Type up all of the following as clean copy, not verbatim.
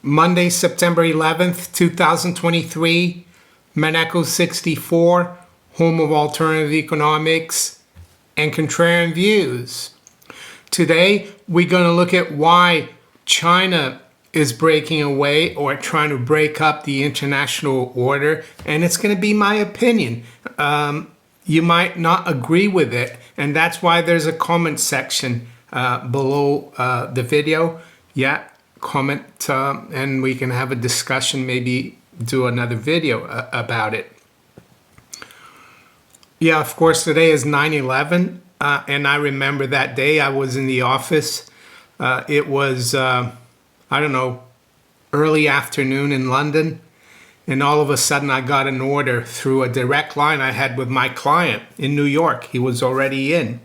Monday, September 11th, 2023, Maneco 64, home of alternative economics and contrarian views. Today, we're going to look at why China is breaking away or trying to break up the international order, and it's going to be my opinion. You might not agree with it, and that's why there's a comment section below the video. Yeah, comment and we can have a discussion, maybe do another video about it. Yeah, of course, today is 9/11, and I remember that day I was in the office. It was, I don't know, early afternoon in London, and all of a sudden I got an order through a direct line I had with my client in New York. He was already in.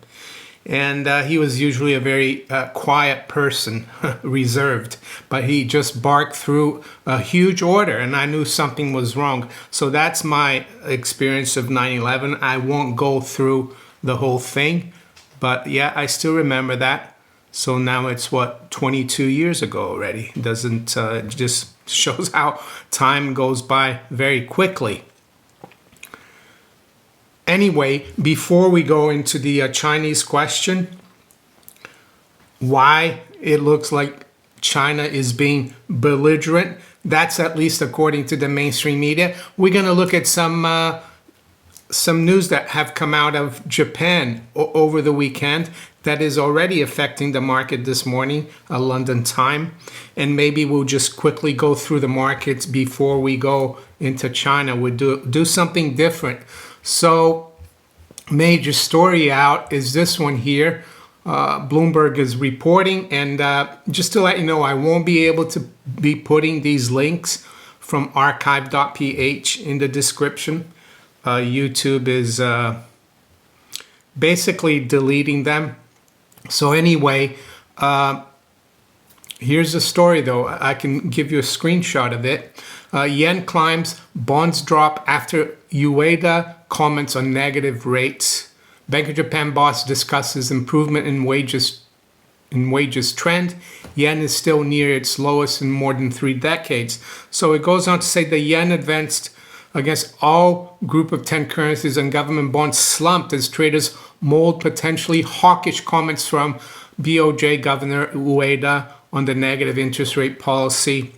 And he was usually a very quiet person, reserved, but he just barked through a huge order, and I knew something was wrong. So that's my experience of 9/11. I won't go through the whole thing, but yeah, I still remember that. So now it's 22 years ago already. Doesn't just shows how time goes by very quickly. Anyway, before we go into the Chinese question, why it looks like China is being belligerent, that's at least according to the mainstream media. We're going to look at some news that have come out of Japan over the weekend that is already affecting the market this morning, London time. And maybe we'll just quickly go through the markets before we go into China. We'll do something different. So, major story out is this one here. Bloomberg is reporting, and just to let you know, I won't be able to be putting these links from archive.ph in the description. YouTube is basically deleting them. So anyway, here's the story though. I can give you a screenshot of it. Yen climbs, bonds drop after Ueda comments on negative rates. Bank of Japan boss discusses improvement in wages trend. Yen is still near its lowest in more than 3 decades. So it goes on to say the yen advanced against all group of 10 currencies, and government bonds slumped as traders mold potentially hawkish comments from BOJ Governor Ueda on the negative interest rate policy.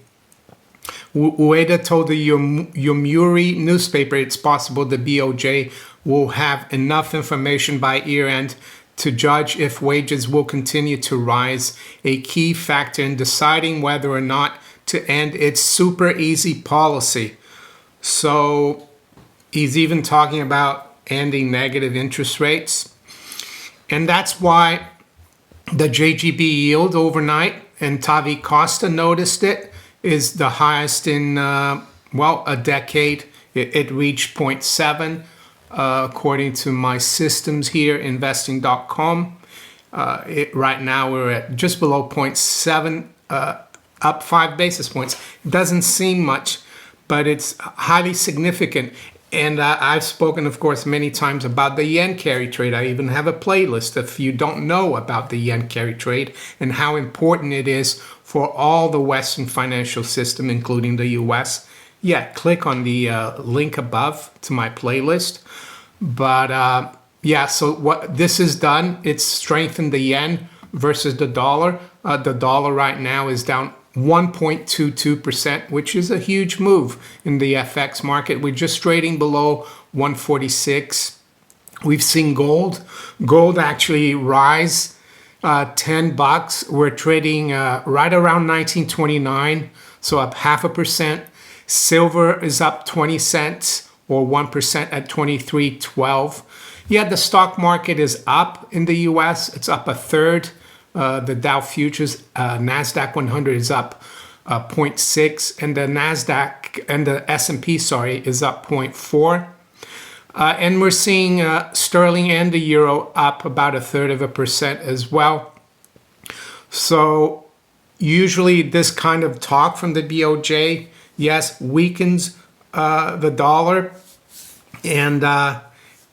Ueda told the Yomiuri newspaper it's possible the BOJ will have enough information by year-end to judge if wages will continue to rise, a key factor in deciding whether or not to end its super easy policy. So he's even talking about ending negative interest rates. And that's why the JGB yield overnight, and Tavi Costa noticed it, is the highest in, a decade. It reached 0.7, according to my systems here, investing.com. Right now we're at just below 0.7, up 5 basis points. It doesn't seem much, but it's highly significant. And I've spoken, of course, many times about the yen carry trade. I even have a playlist if you don't know about the yen carry trade and how important it is for all the Western financial system, including the US. Yeah, click on the link above to my playlist. But yeah, so what this has done, it's strengthened the yen versus the dollar. The dollar right now is down 1.22%, which is a huge move in the FX market. We're just trading below 146. We've seen gold actually rise $10. We're trading right around 1929, so up 0.5%. Silver is up 20 cents or 1% at 23.12. Yeah, the stock market is up in the US. It's up 1/3. The Dow futures, NASDAQ 100 is up 0.6, and the NASDAQ and the S&P, is up 0.4. And we're seeing sterling and the euro up about 1/3% as well. So usually this kind of talk from the BOJ, yes, weakens the dollar, and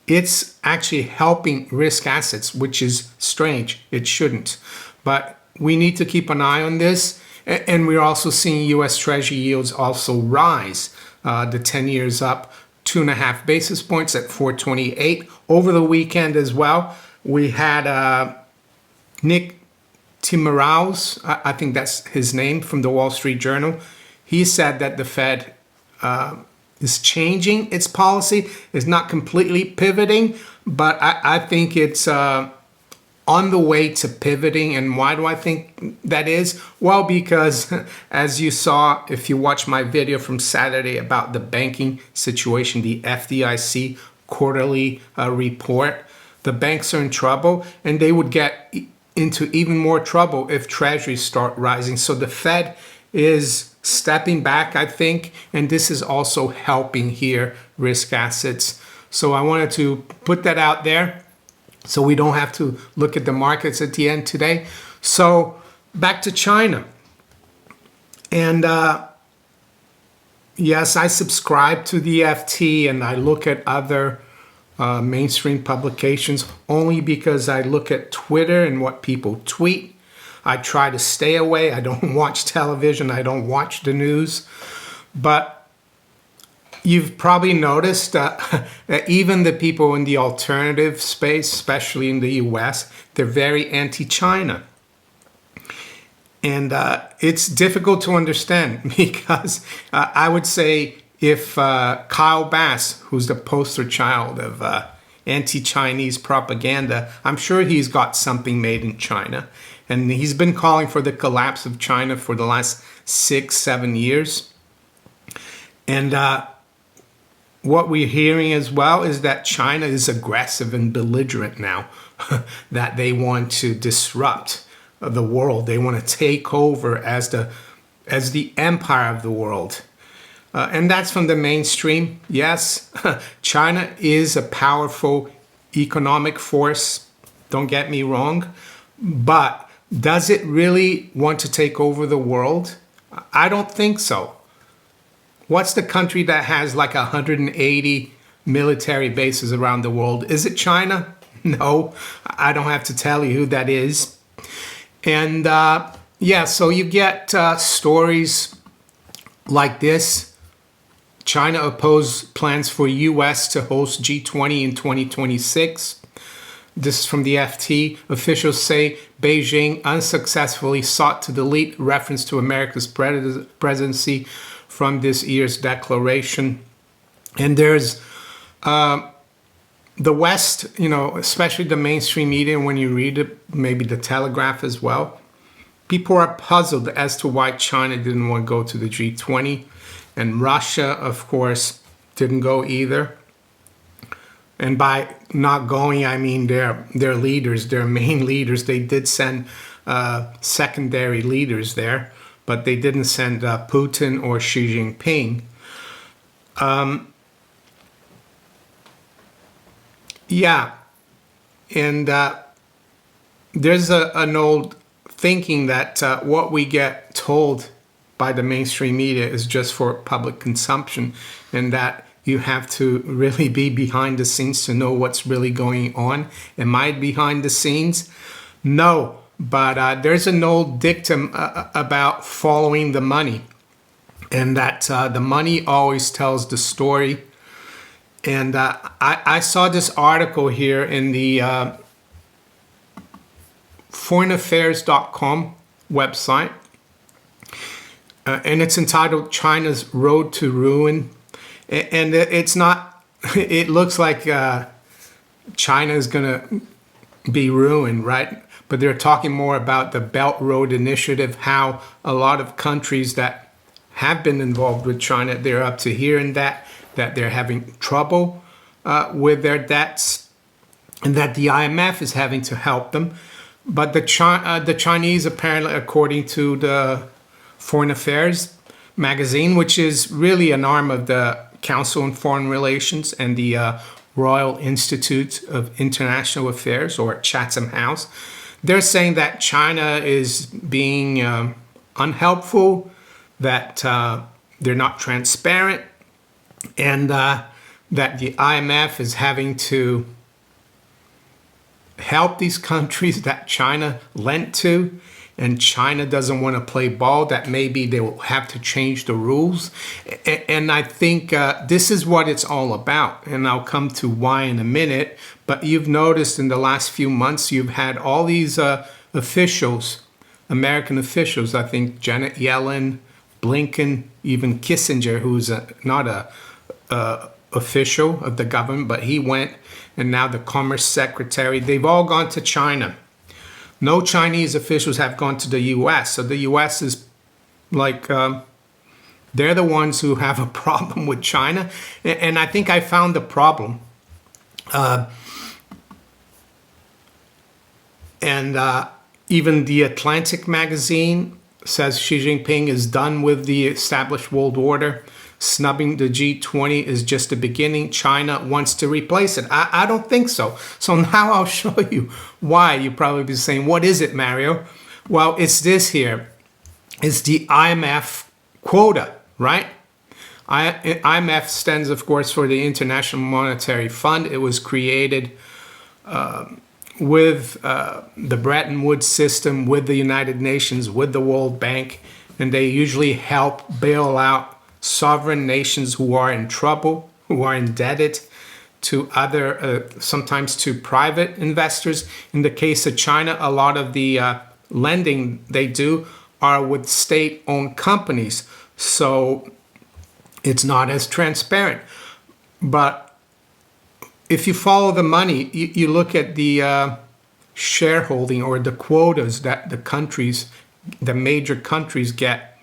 it's actually helping risk assets, which is strange. It shouldn't. But we need to keep an eye on this. And we're also seeing U.S. Treasury yields also rise. The 10 years up 2.5 basis points at 428. Over the weekend as well, we had Nick Timiraos, I think that's his name, from the Wall Street Journal. He said that the Fed is changing its policy. It's not completely pivoting, but I think it's on the way to pivoting. And why do I think that is? Well, because as you saw, if you watch my video from Saturday about the banking situation, the FDIC quarterly report, the banks are in trouble, and they would get into even more trouble if treasuries start rising. So the Fed is stepping back, I think, and this is also helping here risk assets. So I wanted to put that out there so we don't have to look at the markets at the end today. So back to China. And yes, I subscribe to the FT and I look at other mainstream publications only because I look at Twitter and what people tweet. I try to stay away. I don't watch television. I don't watch the news. But you've probably noticed that even the people in the alternative space, especially in the US, they're very anti-China. And it's difficult to understand because I would say if Kyle Bass, who's the poster child of anti-Chinese propaganda, I'm sure he's got something made in China. And he's been calling for the collapse of China for the last 6-7 years. And what we're hearing as well is that China is aggressive and belligerent now, that they want to disrupt the world. They want to take over as the empire of the world. And that's from the mainstream. Yes, China is a powerful economic force. Don't get me wrong. But does it really want to take over the world? I don't think so. What's the country that has like 180 military bases around the world? Is it China? No, I don't have to tell you who that is. And yeah, so you get stories like this. China opposed plans for US to host G20 in 2026. This is from the FT. Officials say Beijing unsuccessfully sought to delete reference to America's presidency from this year's declaration. And there's the West, you know, especially the mainstream media, when you read it, maybe the Telegraph as well, people are puzzled as to why China didn't want to go to the G20. And Russia, of course, didn't go either. And by not going, I mean their leaders, their main leaders. They did send secondary leaders there, but they didn't send Putin or Xi Jinping. Yeah, and there's an old thinking that what we get told by the mainstream media is just for public consumption, and that you have to really be behind the scenes to know what's really going on. Am I behind the scenes? No, but there's an old dictum about following the money, and that the money always tells the story. And I saw this article here in the foreignaffairs.com website, and it's entitled China's Road to Ruin. And it's not, it looks like China is going to be ruined, right? But they're talking more about the Belt Road Initiative, how a lot of countries that have been involved with China, they're up to here in that they're having trouble with their debts, and that the IMF is having to help them. But the Chinese, apparently, according to the Foreign Affairs magazine, which is really an arm of the Council on Foreign Relations and the Royal Institute of International Affairs, or Chatham House, they're saying that China is being unhelpful, that they're not transparent, and that the IMF is having to help these countries that China lent to. and China doesn't want to play ball, that maybe they will have to change the rules. And I think this is what it's all about. And I'll come to why in a minute. But you've noticed in the last few months, you've had all these officials, American officials, I think Janet Yellen, Blinken, even Kissinger, who's not a official of the government, but he went, and now the Commerce Secretary, they've all gone to China. No Chinese officials have gone to the U.S. So the U.S. is like, they're the ones who have a problem with China. And I think I found the problem. Even the Atlantic magazine says Xi Jinping is done with the established world order. Snubbing the G20 is just the beginning. China wants to replace it. I don't think so. So now I'll show you why. You'll probably be saying, what is it, Mario? Well, it's this here. It's the IMF quota, right? IMF stands, of course, for the International Monetary Fund. It was created with the Bretton Woods system, with the United Nations, with the World Bank, and they usually help bail out sovereign nations who are in trouble, who are indebted to other, sometimes to private investors. In the case of China, a lot of the lending they do are with state-owned companies, so it's not as transparent. But if you follow the money, you look at the shareholding or the quotas that the countries, the major countries get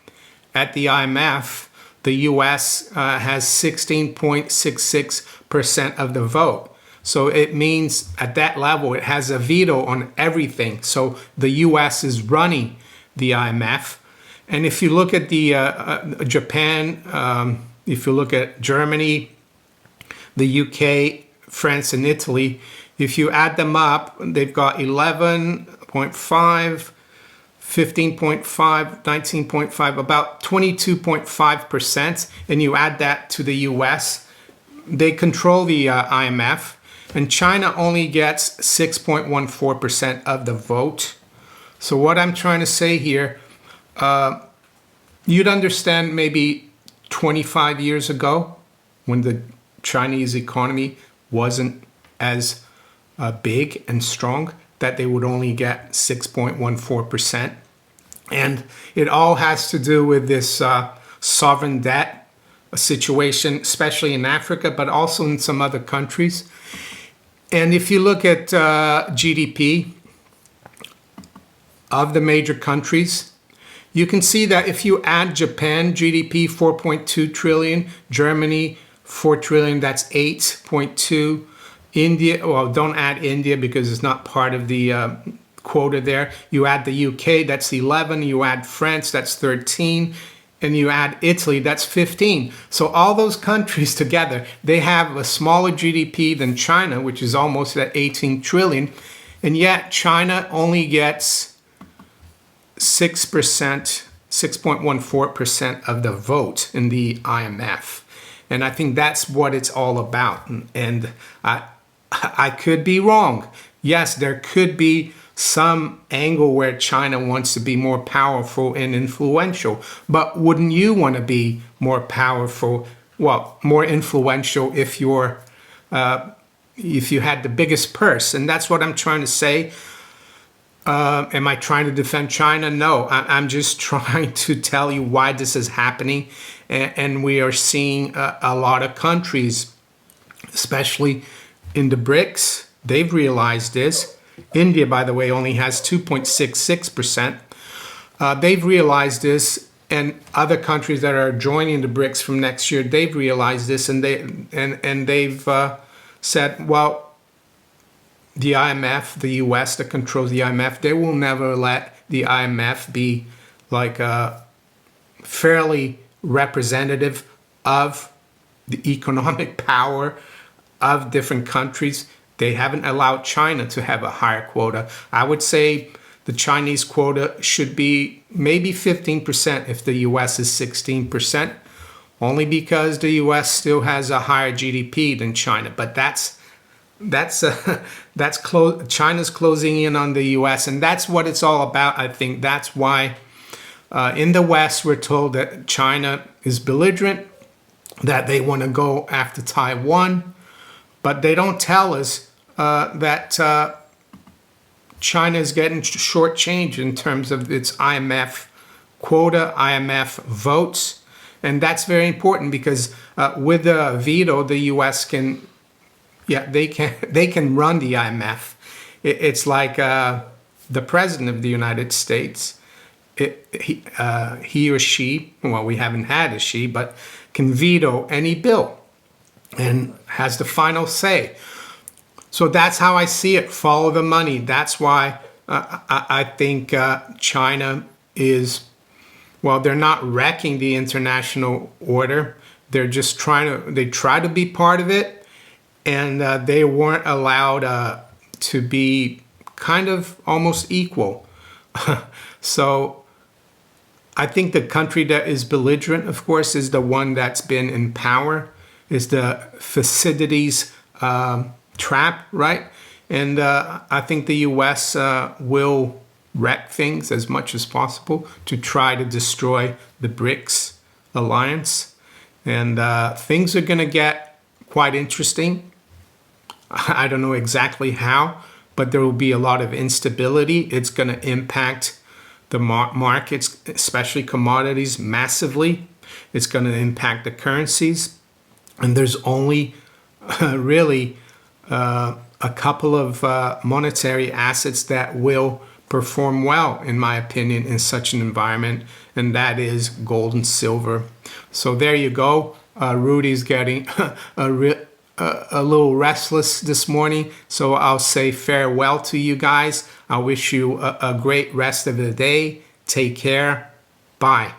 at the IMF. The U.S. has 16.66% of the vote. So it means at that level, it has a veto on everything. So the U.S. is running the IMF. And if you look at the Japan, if you look at Germany, the UK, France, and Italy, if you add them up, they've got 11.5, 15.5, 19.5, about 22.5%, and you add that to the US, they control the IMF, and China only gets 6.14% of the vote. So what I'm trying to say here, you'd understand maybe 25 years ago when the Chinese economy wasn't as big and strong, that they would only get 6.14%. And it all has to do with this sovereign debt situation, especially in Africa, but also in some other countries. And if you look at GDP of the major countries, you can see that if you add Japan, GDP 4.2 trillion, Germany 4 trillion, that's 8.2. India, well, don't add India because it's not part of the quota there. You add the UK, that's 11. You add France, that's 13. And you add Italy, that's 15. So all those countries together, they have a smaller GDP than China, which is almost at 18 trillion. And yet China only gets 6%, 6.14% of the vote in the IMF. And I think that's what it's all about. And I could be wrong. Yes, there could be some angle where China wants to be more powerful and influential. But wouldn't you want to be more powerful, well, more influential if you had the biggest purse? And that's what I'm trying to say. Am I trying to defend China? No, I'm just trying to tell you why this is happening. And we are seeing a lot of countries, especially in the BRICS, they've realized this. India, by the way, only has 2.66%. They've realized this, and other countries that are joining the BRICS from next year, they've realized this, and they've said, well, the IMF, the US that controls the IMF, they will never let the IMF be like fairly representative of the economic power of different countries. They haven't allowed China to have a higher quota. I would say the Chinese quota should be maybe 15% if the US is 16%, only because the US still has a higher GDP than China. But that's That's China's closing in on the U.S., and that's what it's all about. I think that's why in the West we're told that China is belligerent, that they want to go after Taiwan, but they don't tell us that China is getting shortchanged in terms of its IMF quota, IMF votes. And that's very important because with a veto, the U.S. can, they can run the IMF. It's like the president of the United States. He or she, well, we haven't had a she, but can veto any bill and has the final say. So that's how I see it. Follow the money. That's why I think China is, well, they're not wrecking the international order. They're just they try to be part of it, and they weren't allowed to be kind of almost equal. So I think the country that is belligerent, of course, is the one that's been in power, is the Thucydides trap, right? And I think the U.S. Will wreck things as much as possible to try to destroy the BRICS alliance. And things are going to get quite interesting. I don't know exactly how, but there will be a lot of instability. It's going to impact the markets, especially commodities, massively. It's going to impact the currencies. And there's only really a couple of monetary assets that will perform well, in my opinion, in such an environment, and that is gold and silver. So there you go. Rudy's getting a little restless this morning, so I'll say farewell to you guys. I wish you a great rest of the day. Take care. Bye.